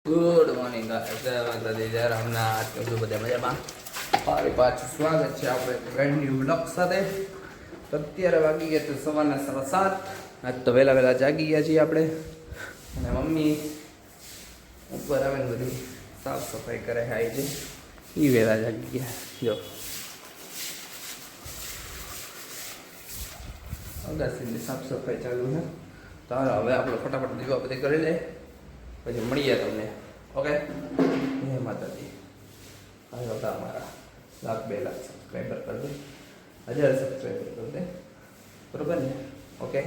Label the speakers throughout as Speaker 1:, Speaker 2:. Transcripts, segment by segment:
Speaker 1: Good morning જય માતાજી જય રામનાથ બધું બધા મજામાં ફરી પાછું સ્વાગત છે આપણે બ્રેન્ડ ન્યૂ બ્લોગ સાથે અત્યારે વાગી ગયા તો સવારના 7:15 આજ તો વહેલા જાગી ગયા છીએ આપણે અને મમ્મી ઉપર આવીને બધી સાફ સફાઈ કરે છે આજે એ વહેલા જાગી ગયા જો અગાસીની સાફ સફાઈ ચાલુ છે તો હાલો હવે આપણે ફટાફટ દીવા બધી કરી લે પછી મળીએ તમને ઓકે જય માતાજી હાલો તો અમારા 1,00,000-2 લાખ સબસ્ક્રાઈબર કરી દે 1000 સબસ્ક્રાઈબર કરી દે બરોબર ને ઓકે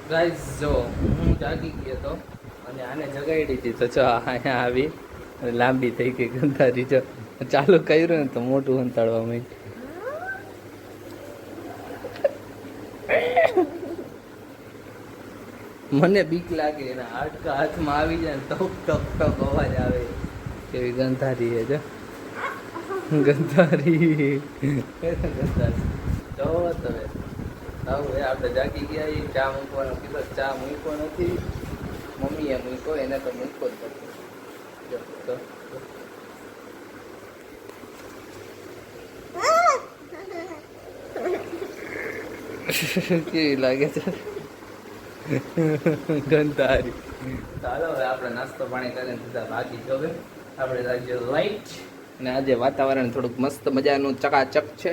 Speaker 1: ગાઈસ જો હું જાગી ગયો તો અને આને જગાડી હતી તો જો અહીંયા આવી અને લાંબી થઈ ગઈ ગંધારી જો ચાલુ કર્યું ને તો મોટું હંતાડવા માંડ્યું મને બીક લાગે એના હાડકા હાથમાં આવી જાય ને ટક ટક ટક અવાજ આવે કેવી ગંધારી છે જો ગંધારી જો તમે હવે આપણે જાગી ગયા એ ચા મૂકવાનો કીધો ચા મૂક્યો નથી મમ્મીએ મૂક્યો એને તો મૂકો જ નથી જો કેવી લાગે છે ગંધારી ચાલો હવે આપણે નાસ્તો પાણી કરીને સીધા ભાગી જવે આપણે આજે લાઈટ અને આજે વાતાવરણ થોડુંક મસ્ત મજાનું ચકાચક છે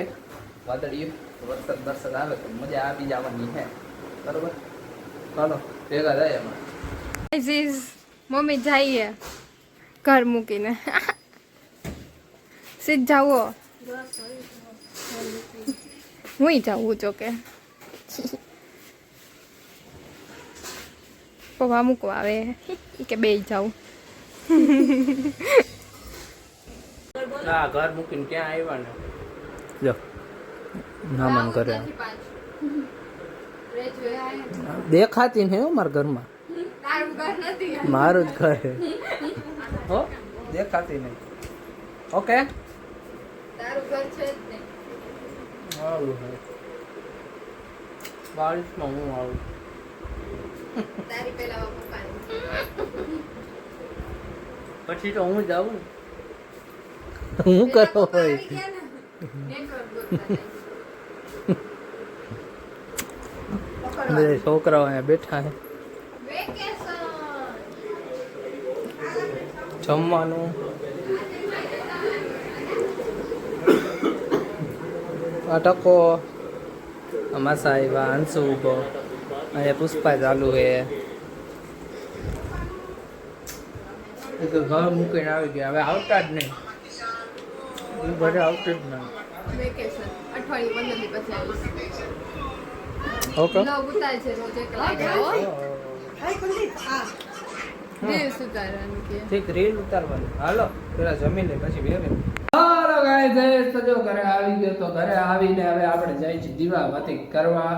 Speaker 1: વાદળિયું વરસાદ આવે તો મજા આવી જવાની છે બરોબર ચાલો ભેગા જાય એમાં
Speaker 2: મમ્મી જઈએ ઘર મૂકીને સીધ જાવો હું જાઉં ચોકે પપ્પા મૂકવા આવે કે બે જાઉં
Speaker 1: હા ઘર મૂકીને ક્યાં આવ્યા ને જો નામન કરે દેખાતી ને મારા ઘરમાં મારું જ ઘર હો દેખાતી નહીં ઓકે
Speaker 2: તારું ઘર છે જ ને
Speaker 1: આવું હે બારિશમાં હું આવું
Speaker 2: તારી પેલા પપ્પાની
Speaker 1: પછી તો હું જાઉં હું કરો હોય બધા છોકરાઓ અહીંયા બેઠા છે જમવાનું અટકો અમાસા આવ્યા અંશુ ઉભો અહીંયા પુષ્પા ચાલુ છે ઘર મૂકીને આવી ગયા હવે આવતા જ નહીં ઘરે આવતું જ નહીં
Speaker 2: વેકેશન અઠવાડિયું 15 દી પછી આવીશ
Speaker 1: ઓકે
Speaker 2: નો ઉતાર છે રોજ એક લાગ્યો રીલ્સ ઉતારવાની કે
Speaker 1: ઠીક રીલ ઉતારવાની હાલો પેલા જમી લે પછી વેરે હાલો ગાઈસ તો જો ઘરે આવી ગયો તો ઘરે આવીને હવે આપણે જાય છે દીવાબત્તી કરવા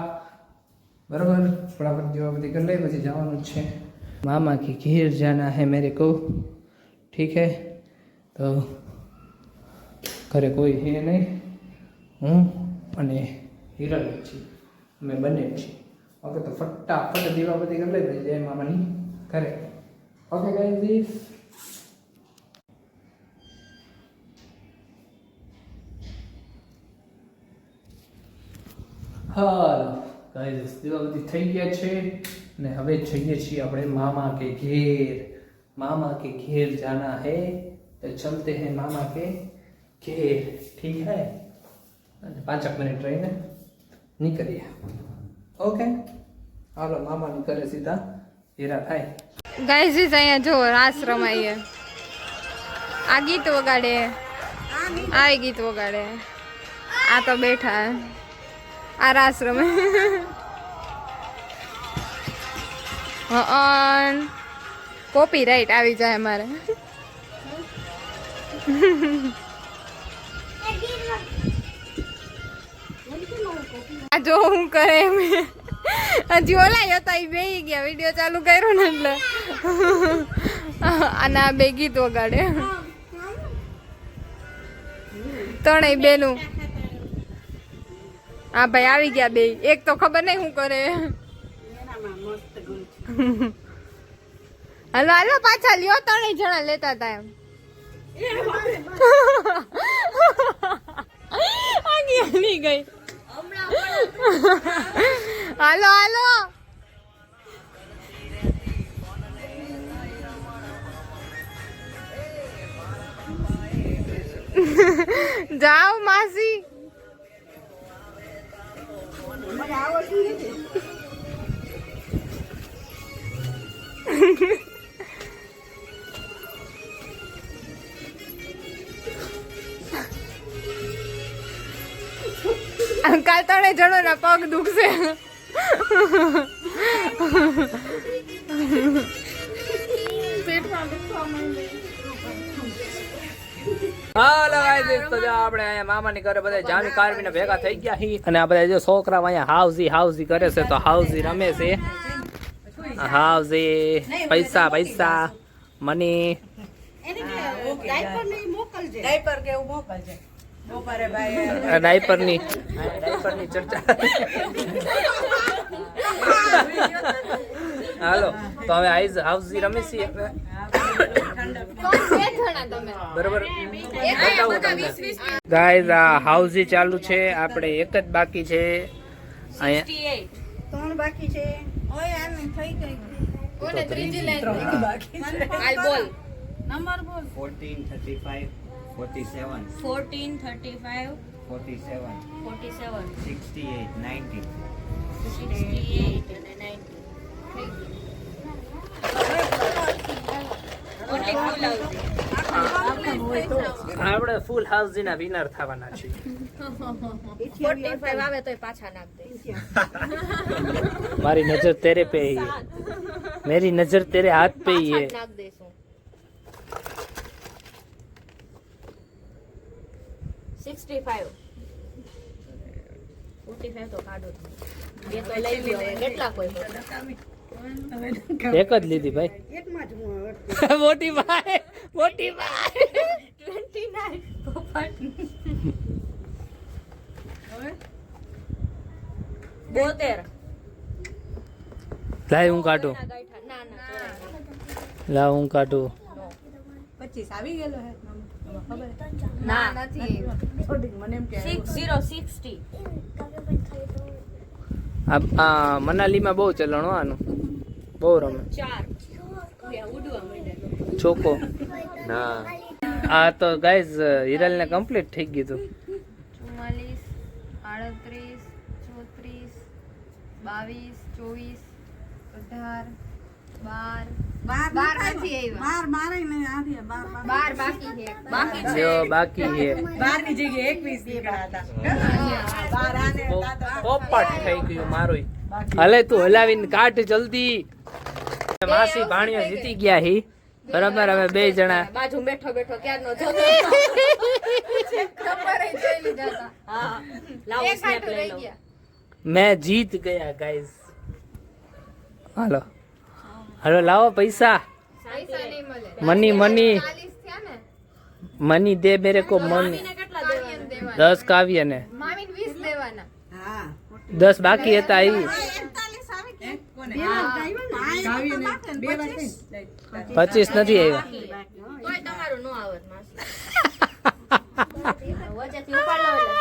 Speaker 1: बराबर फटाफट दीवाबत्ती कर ले પછી જવાનું છે मामा की घेर जाना है मेरे को ठीक है तो ઘરે કોઈ હે નહીં હું અને હિરલ છીએ અમે બંને છીએ ઓકે તો ફટાફટ દીવાબત્તી કરી લે પછી જય મામાની ઘરે ઓકે ગાઈઝ હાલો गाइस દીવાબત્તી થઈ ગયા છે ને હવે જઈએ છીએ આપણે मामा के घेर जाना है तो चलते हैं मामा के घेर ठीक है 5 मिनट रहीने निकलिए ओके हालो मामा ની ઘરે સીધા હીરા થાય
Speaker 2: ગાઈસ અહીંયા જો રાસ રમાઈએ આ ગીત વગાડે આ ગીત વગાડે આ તો બેઠા આ રાસ રમે કોપીરાઈટ આવી જાય અમારે આ જો હું કરે એમ હજી ઓલા હતા એ બે ગયા વિડીયો ચાલુ કર્યો ને એટલે અને આ બે ગીત વગાડે ત્રણેય બેનું હા ભાઈ આવી ગયા બે. એક તો ખબર નહીં શું કરે. હાલો હાલો પાછા લ્યો, 3 જણા લેતા હતા એમ. આગી હાલી ગઈ. હાલો હાલો જાઓ માસી. કાલ 3 જણો ના પગ દુખશે.
Speaker 1: હાલો ગાઈસ તો જો આપણે અહીંયા મામાની ઘરે બધા જામી કારવીને ભેગા થઈ ગયા હી અને આ બધા જો છોકરા અહીંયા હાઉસી કરે છે તો હાઉસી રમે છે. હાઉસી પૈસા પૈસા મની ડાયપરની ચર્ચા. હાલો તો હવે હાઉસી રમે છે બરોબર. ગાઈસ આ હાઉસી ચાલુ છે, આપણે એક જ બાકી છે અહીંયા.
Speaker 3: 3 બાકી છે. ઓય આમ થઈ ગઈ.
Speaker 2: કોને ત્રીજી લાઈન બાકી છે. હાલ બોલ
Speaker 3: નંબર બોલ.
Speaker 4: 14, 35, 47,
Speaker 3: 14 35
Speaker 4: 47,
Speaker 3: 47
Speaker 4: 68, 90.
Speaker 3: 68 અને 90.
Speaker 1: આપણે ફૂલ હાઉસી ના વિનર થવાના છીએ.
Speaker 3: 45 આવે તોય પાછા નાખ દે.
Speaker 1: મારી નજર તેરે पे ही है, मेरी नजर तेरे हाथ पे ही है.
Speaker 3: નાખ દેશું. 65 45 તો કાઢો. બે તો લઈ લ્યો. કેટલા કોઈ
Speaker 1: એક જ લીધી ભાઈ. મોટી ભાઈ
Speaker 3: 29 પોપટ. 72
Speaker 1: લાય હું કાઢું,
Speaker 3: ના
Speaker 1: લાવ હું કાઢું.
Speaker 3: 25 આવી ગયેલો હે ખબર
Speaker 2: ના નથી.
Speaker 3: 60
Speaker 1: આ મનાલીમાં બહુ ચલણ હો આનું, બહુ રમે
Speaker 3: 4 ઉડવા માંડ્યા.
Speaker 1: ચોકો. ના આ તો ગાઈઝ હિરલ ને કમ્પ્લીટ થઈ ગયું હતું.
Speaker 2: 44 38 34 22 12
Speaker 1: જો બાકી છે પોપટ થઈ ગયું મારું. હલે તું હલાવીને કાઢ જલ્દી. માસી ભાણિયો જીતી ગયા હી બરાબર. હવે 2 જણા
Speaker 3: બાજુ બેઠો બેઠો ક્યારનો જોતો.
Speaker 2: ખબર જ જોઈ લીધા હતા.
Speaker 3: હા લાવો સ્નેપ લઈ લો.
Speaker 1: मैं जीत गया गाइस. हेलो हेलो लाओ पैसा,
Speaker 2: પૈસા નહીં મળે.
Speaker 1: मनी मनी
Speaker 2: 40 થયા ને.
Speaker 1: मनी दे मेरे को मनी.
Speaker 3: મામીને કેટલા
Speaker 2: કાવ્યને
Speaker 3: દેવાના?
Speaker 2: દેવાના.
Speaker 1: 10 કાવ્ય ने
Speaker 2: મામીને 20 દેવાના.
Speaker 1: 10 બાકી હતા ઈ 25 નથી આવ્યા.
Speaker 3: તોય તમારું નો આવત માસી. વચ્ચેથી ઉપાડ લો એટલે.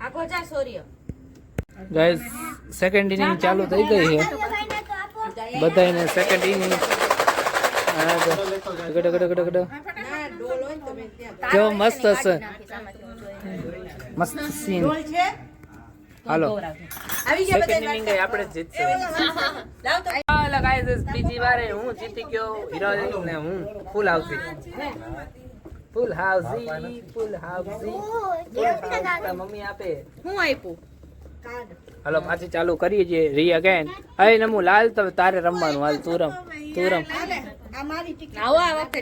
Speaker 3: આખો જા સોરિયો.
Speaker 1: ગાઈસ સેકન્ડ ઇનિંગ ચાલુ થઈ ગઈ છે બધાને. સેકન્ડ ઇનિંગ કેવો મસ્ત હશે, મસ્ત સીન. હાલો સેકન્ડ ઇનિંગ આપણે જીતશે. હાલો ગાઈસ બીજી વારે હું જીતી ગયો. હિરોઈન ને હું ફૂલ હાઉસી મમ્મી આપે.
Speaker 3: હું આપ્યું
Speaker 1: હાલો પાછી ચાલુ કરીએ છીએ રી અગેન. હે નમુ લાલ તો તારે રમવાનું. હાલ તું રમ.
Speaker 3: આવો આ વખતે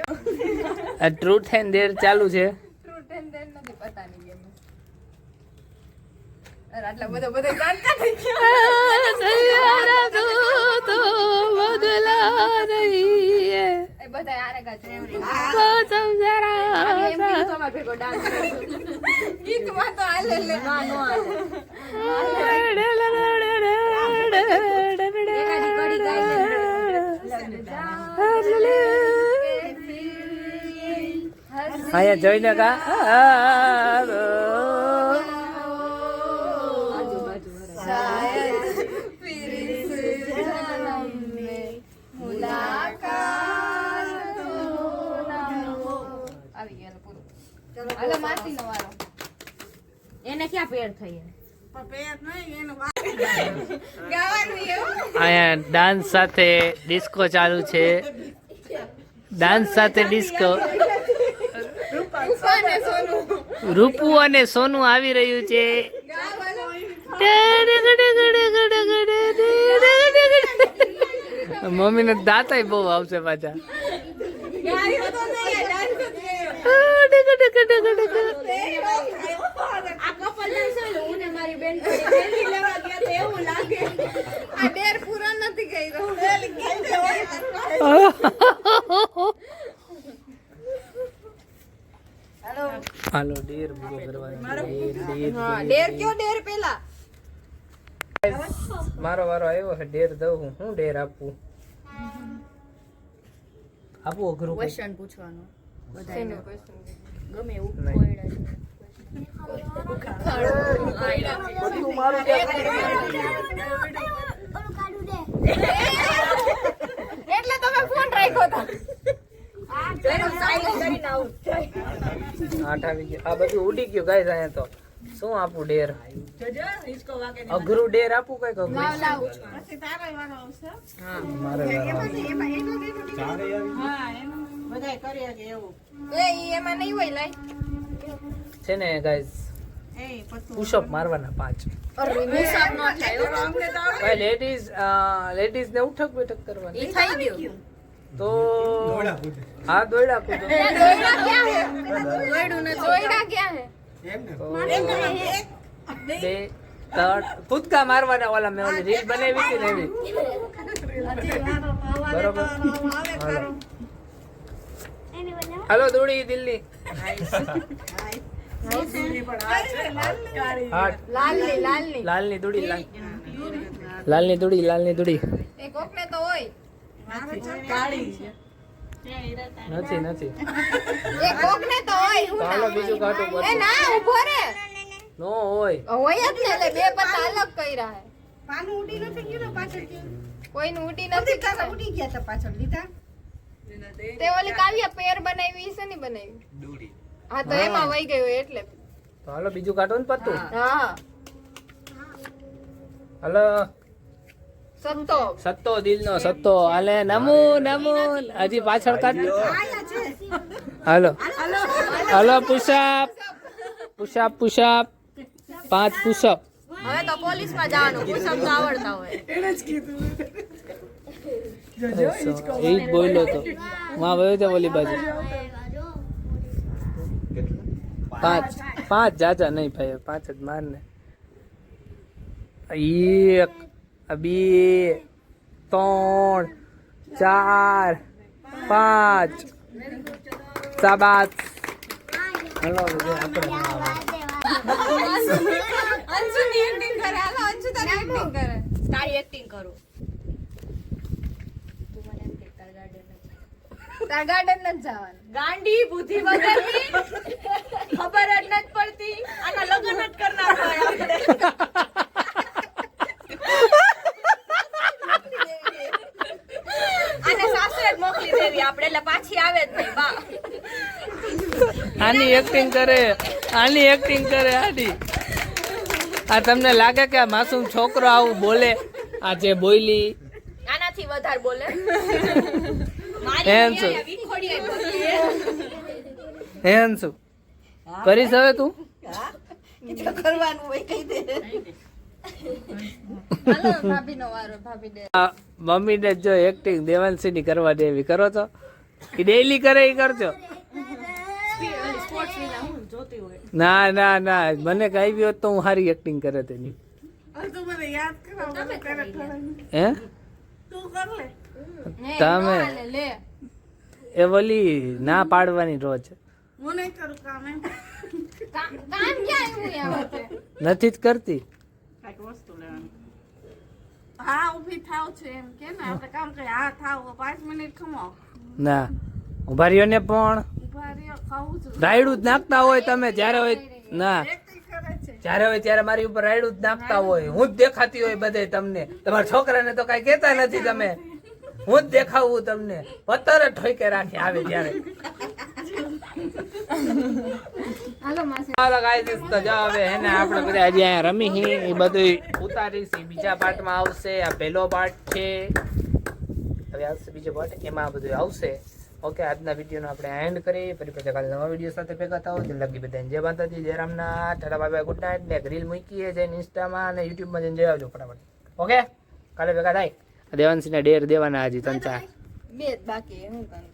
Speaker 1: ટ્રુથ એન્ડ ડેર ચાલુ છે.
Speaker 2: ટ્રુથ એન્ડ ડેર નથી પતાની ગેમ. અરે આટલા બધા જાણતા થઈ ગયા. બધા આને ગાજો
Speaker 3: એમ કીધું તમારે ભેગો ડાન્સ
Speaker 2: ગીતમાં તો હાલે લે
Speaker 3: ના નો આવે એકાદી કડી ગાઈ
Speaker 5: અહીંયા જોઈને કા
Speaker 3: એને ક્યાં પેર થઈ
Speaker 5: અહીંયા ડાન્સ સાથે ડિસ્કો ચાલુ છે ડાન્સ સાથે ડિસ્કો રૂપુ અને સોનું આવી રહ્યું છે મમ્મીને દાંતાય બહુ આવશે પાછા
Speaker 3: આ કપલ ડાન્સ હોય હું ને મારી બેન મહેંદી લેવા ગયા તો એવું લાગે
Speaker 2: આ ડેર પૂરો નથી કર્યો
Speaker 5: હાલો ડેર પૂરો કરવાનો
Speaker 2: હા ડેર કયો ડેર પેલા
Speaker 5: મારો વારો આવ્યો છે ડેર દઉં હું ડેર આપું અઘરું કંઈક?
Speaker 3: ક્વેશ્ચન પૂછવાનો બધાને ગમે એવું
Speaker 5: નહીં.
Speaker 2: એટલે તમે ફોન રાખ્યો હતો
Speaker 5: 8 આવી ગયો આ બધું ઉડી ગયું ગાઈસ અહીંયા તો શું આપું ડેર અઘરું ડેર આપું કઈક અઘરું
Speaker 2: લાવ લાવ
Speaker 5: મારે વારો.
Speaker 2: એ ઈ એમાં નહીં હોય લાઈ
Speaker 5: છે ને ગાઈસ પુશઅપ મારવાના 5
Speaker 3: મુસાફ નો થાય
Speaker 5: ભાઈ લેડીઝ ને ઉઠક બેઠક કરવાની
Speaker 3: ઈ થઈ ગયું
Speaker 5: તો હા દોયડા કૂદો
Speaker 2: દોયડા ક્યાં હે દોયડા ક્યાં હે
Speaker 5: તો 2 3 કૂદકા મારવાના ઓલા મેં ઓલી રીલ બનાવી હતી ને એવી બરોબર હાલો દોડી દિલ્હી હાટ
Speaker 2: લાલની
Speaker 5: લાલની દોડી લાલની દોડી
Speaker 2: એ કોક ને તો હોય
Speaker 5: નથી
Speaker 2: એ કોક ને તો હોય
Speaker 5: તો હાલો બીજું કાઢો
Speaker 2: એ ના ઉભો રે
Speaker 5: નો હોય
Speaker 2: હોય જ ને એટલે બે પત્તા અલગ કર્યા હે
Speaker 6: પાનું ઉડી નથી ગયું ને પાછળ
Speaker 2: કોઈનું ઉડી નથી કરે
Speaker 6: ઉડી ગયા હતા પાછળ લીધા
Speaker 2: તે ઓલી કાવ્યા પેર બનાવી છે ને બનાવી હા તો એમાં વહી ગયું એટલે
Speaker 5: તો હાલો બીજું કાઢો ને પત્તું
Speaker 2: હા
Speaker 5: હાલો સત્તો દિલનો સત્તો હાલે નમો હજી પાછળ કાઢ હાલો હાલો પુશઅપ 5 પુશઅપ
Speaker 3: હવે તો પોલીસ માં જવાનું પુષપ તો આવડતા હોય
Speaker 5: એ જ બોલ્યો તો માં વયો છે ઓલી બાજુ 5 જાજા નહીં ભાઈ 5 જ માર ને 1 2 3 4 5 સાબાત હલો આપણે
Speaker 2: અંશુ ની એક્ટિંગ કરે હાલો અંશુ તારી એક્ટિંગ કરે
Speaker 3: તારી એક્ટિંગ કરું
Speaker 2: તાર ગાર્ડન નથી જવાનું
Speaker 3: ગાંડી બુદ્ધિ વગરની ખબર જ નથી પડતી આના લગ્ન જ કરનાર હોય આપણે આને સાસરે જ મોકલી દેવી આપણે એટલે પાછી આવે જ નહીં બા
Speaker 5: આની એક્ટિંગ કરે આની આ તમને લાગે કે આ માસૂમ છોકરો આવું બોલે આ જે બોલી
Speaker 3: આનાથી વધારે બોલે
Speaker 5: એમ શું એમ શું કરીશ હવે તું
Speaker 6: કરવાનું હોય કહી દે
Speaker 2: હાલો ભાભીનો વારો ભાભી દે
Speaker 5: આ મમ્મીને જો એક્ટિંગ દેવાંશીની કરવા દેવી કરો છો કે ડેઈલી કરે એ કરજો ના મને કઈ બી હોત તો હું સારી એક્ટિંગ કરે તેની
Speaker 6: તું મને યાદ કરાવ
Speaker 5: હે
Speaker 6: તું કર લે
Speaker 5: તમે
Speaker 2: લે
Speaker 5: એ વલી ના પાડવાની રોજ
Speaker 6: હું નહીં કરું કામ એમ
Speaker 2: કામ ક્યાં આવ્યું આ વખતે?
Speaker 5: નથી જ કરતી.
Speaker 6: કાંઈક વસ્તુ લેવાની હા ઊભી થાવ છે એમ કે ને આપણે કામ કરીએ હા થાવ 5 મિનિટ ખમો
Speaker 5: ના ઉભા રહ્યો ને પણ
Speaker 6: ઉભા રહ્યો ખાવું છું
Speaker 5: રાયડું જ નાખતા હોય તમે જ્યારે હોય ના
Speaker 6: એકલી કરે છે
Speaker 5: જ્યારે હોય ત્યારે મારી ઉપર રાયડું જ નાખતા હોય. હું જ દેખાતી હોય બધે તમને. તમારા છોકરાને તો કઈ કહેતા નથી તમે. હું જ દેખાવું તમને. પત્તર જ ઠોકે રાખી આવે ત્યારે.
Speaker 2: હાલો માસી.
Speaker 5: હાલો ગાઈસ તો જો હવે હે ને આપણે બધા હજી અહીંયા રમી હી એ બધું ઉતારીશી. બીજા પાર્ટમાં આવશે. આ પહેલો પાર્ટ છે. હવે આવશે બીજો પાર્ટ એમાં આ બધું આવશે. ઓકે આજના વિડીયોનો આપણે એન્ડ કરીએ. ફરી પછી કાલે નવા વિડીયો સાથે ભેગા થાવ. દિલ લગી બધાને જય માતાજી જય Ramnath. Tata bye bye good night. ને એક રીલ મૂકી છે જઈને ઇન્સ્ટામાં અને યુટ્યુબમાં જઈને જોઈ આવજો ફટાફટ. ઓકે કાલે ભેગા થાય. દેવાંશીને ડેર દેવાના હજી 3-4
Speaker 2: બે જ બાકી હું કરું